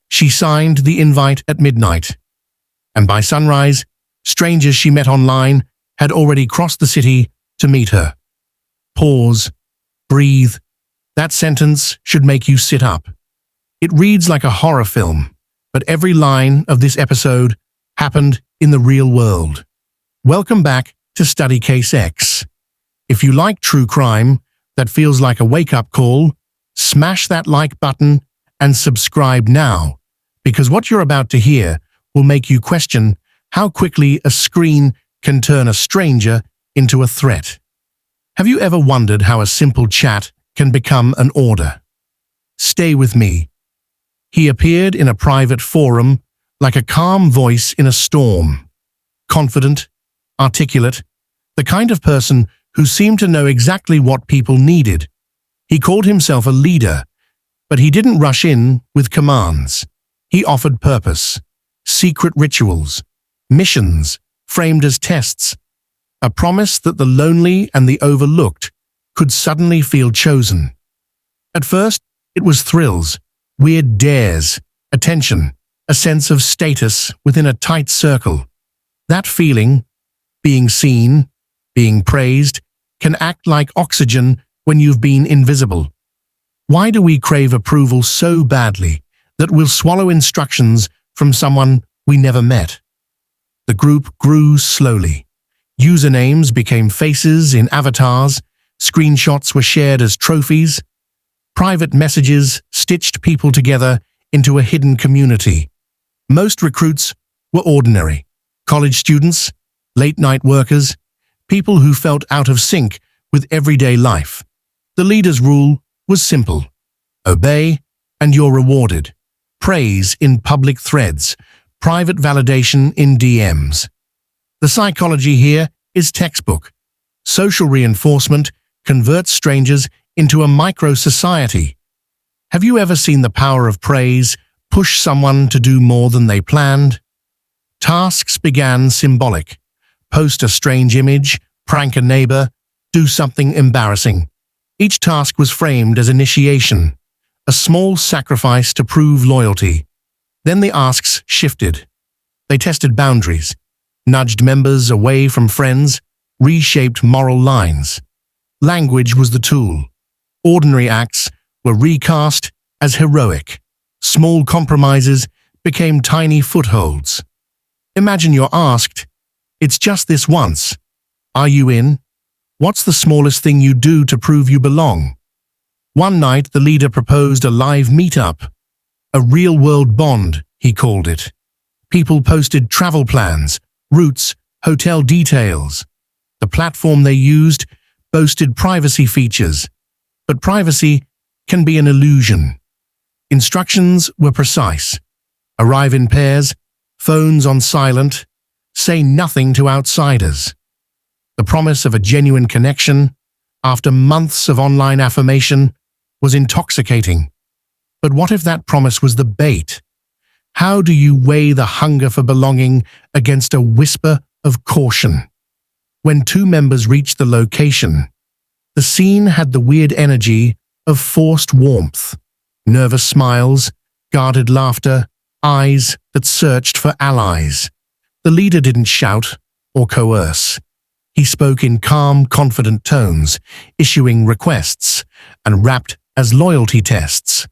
She signed the invite at midnight, and by sunrise, strangers she met online had already crossed the city to meet her. Pause. Breathe. That sentence should make you sit up. It reads like a horror film, but every line of this episode happened in the real world. Welcome back to StudyCaseX. If you like true crime that feels like a wake-up call, smash that like button and subscribe now, because what you're about to hear will make you question how quickly a screen can turn a stranger into a threat. Have you ever wondered how a simple chat can become an order? Stay with me. He appeared in a private forum like a calm voice in a storm. Confident, articulate, the kind of person who seemed to know exactly what people needed. He called himself a leader, but he didn't rush in with commands. He offered purpose, secret rituals, missions framed as tests, a promise that the lonely and the overlooked could suddenly feel chosen. At first, it was thrills, weird dares, attention, a sense of status within a tight circle. That feeling, being seen, being praised, can act like oxygen when you've been invisible. Why do we crave approval so badly that we'll swallow instructions from someone we never met? The group grew slowly. Usernames became faces in avatars, screenshots were shared as trophies, private messages stitched people together into a hidden community. Most recruits were ordinary, college students, late-night workers, people who felt out of sync with everyday life. The leader's rule was simple: obey and you're rewarded. Praise in public threads, private validation in DMs. The psychology here is textbook. Social reinforcement converts strangers into a micro-society. Have you ever seen the power of praise push someone to do more than they planned? Tasks began symbolic. Post a strange image, prank a neighbor, do something embarrassing. Each task was framed as initiation, a small sacrifice to prove loyalty. Then the asks shifted. They tested boundaries, nudged members away from friends, reshaped moral lines. Language was the tool. Ordinary acts were recast as heroic. Small compromises became tiny footholds. Imagine you're asked, "It's just this once. Are you in? What's the smallest thing you do to prove you belong?" One night, the leader proposed a live meetup. A real-world bond, he called it. People posted travel plans, routes, hotel details. The platform they used boasted privacy features, but privacy can be an illusion. Instructions were precise. Arrive in pairs, phones on silent, say nothing to outsiders. The promise of a genuine connection, after months of online affirmation, was intoxicating. But what if that promise was the bait? How do you weigh the hunger for belonging against a whisper of caution? When two members reached the location, the scene had the weird energy of forced warmth, nervous smiles, guarded laughter, eyes that searched for allies. The leader didn't shout or coerce. He spoke in calm, confident tones, issuing requests and wrapped as loyalty tests.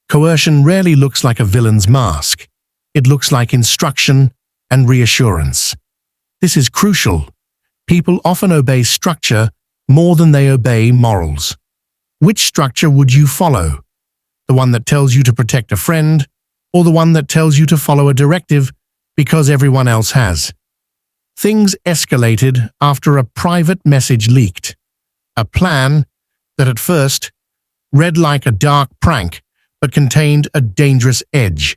Coercion rarely looks like a villain's mask. It looks like instruction and reassurance. This is crucial. People often obey structure more than they obey morals. Which structure would you follow? The one that tells you to protect a friend, or the one that tells you to follow a directive because everyone else has? Things escalated after a private message leaked. A plan that at first read like a dark prank, but contained a dangerous edge.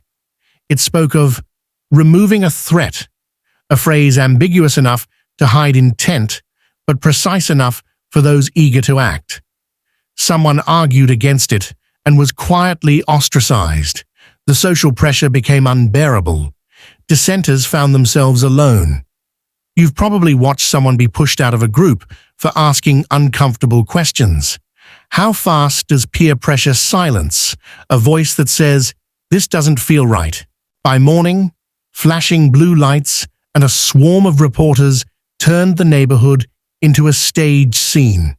It spoke of removing a threat, a phrase ambiguous enough to hide intent, but precise enough for those eager to act. Someone argued against it and was quietly ostracized. The social pressure became unbearable. Dissenters found themselves alone. You've probably watched someone be pushed out of a group for asking uncomfortable questions. How fast does peer pressure silence a voice that says, This doesn't feel right. By morning, flashing blue lights and a swarm of reporters turned the neighborhood into a staged scene.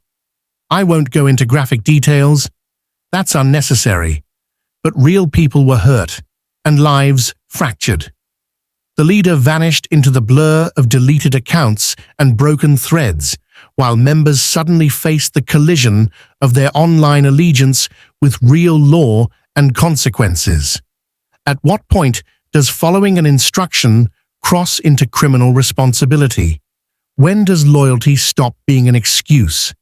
I won't go into graphic details. That's unnecessary. But real people were hurt and lives fractured. The leader vanished into the blur of deleted accounts and broken threads, while members suddenly faced the collision of their online allegiance with real law and consequences. At what point does following an instruction cross into criminal responsibility? When does loyalty stop being an excuse?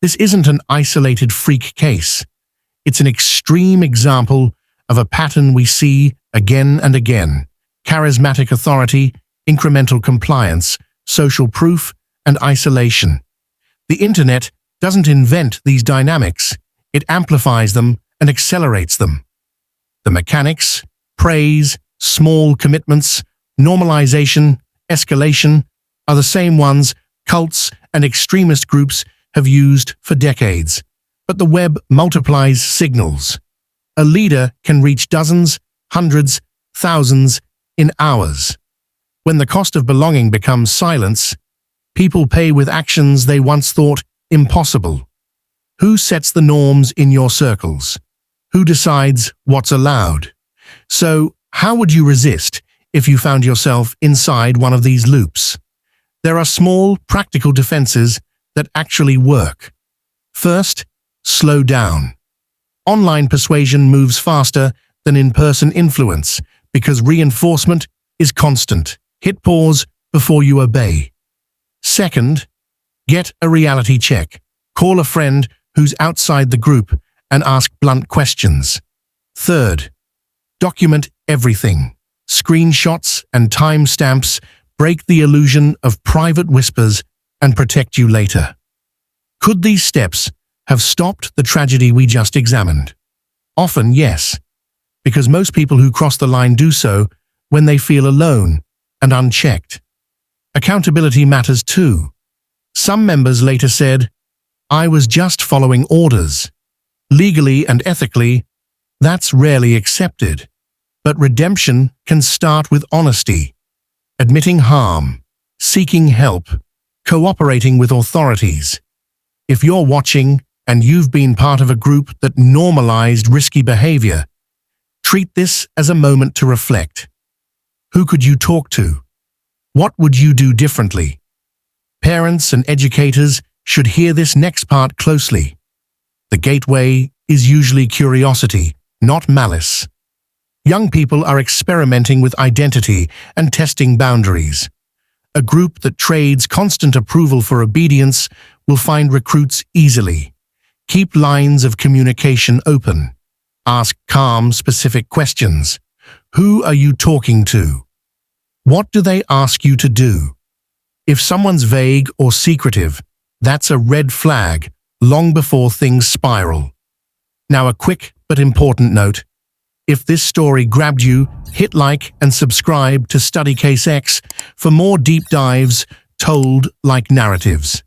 This isn't an isolated freak case. It's an extreme example of a pattern we see again and again. Charismatic authority, incremental compliance, social proof, and isolation. The internet doesn't invent these dynamics. It amplifies them and accelerates them. The mechanics, praise, small commitments, normalization, escalation, are the same ones cults and extremist groups have used for decades. But the web multiplies signals. A leader can reach dozens, hundreds, thousands in hours. When the cost of belonging becomes silence, people pay with actions they once thought impossible. Who sets the norms in your circles? Who decides what's allowed? So, how would you resist if you found yourself inside one of these loops? There are small, practical defenses that actually work. First, slow down. Online persuasion moves faster than in-person influence because reinforcement is constant. Hit pause before you obey. Second, get a reality check. Call a friend who's outside the group and ask blunt questions. Third, document everything. Screenshots and timestamps break the illusion of private whispers and protect you later. Could these steps have stopped the tragedy we just examined? Often, yes, because most people who cross the line do so when they feel alone and unchecked. Accountability matters too. Some members later said, "I was just following orders." Legally and ethically, that's rarely accepted. But redemption can start with honesty, admitting harm, seeking help, cooperating with authorities. If you're watching and you've been part of a group that normalized risky behavior, treat this as a moment to reflect. Who could you talk to? What would you do differently? Parents and educators should hear this next part closely. The gateway is usually curiosity, not malice. Young people are experimenting with identity and testing boundaries. A group that trades constant approval for obedience will find recruits easily. Keep lines of communication open. Ask calm, specific questions. Who are you talking to? What do they ask you to do? If someone's vague or secretive, that's a red flag long before things spiral. Now, a quick but important note. If this story grabbed you, hit like and subscribe to StudyCaseX for more deep dives told like narratives.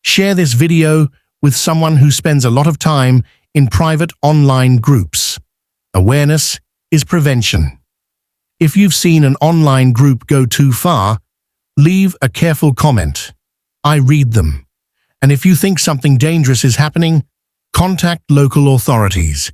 Share this video with someone who spends a lot of time in private online groups. Awareness is prevention. If you've seen an online group go too far, leave a careful comment. I read them. And if you think something dangerous is happening, contact local authorities.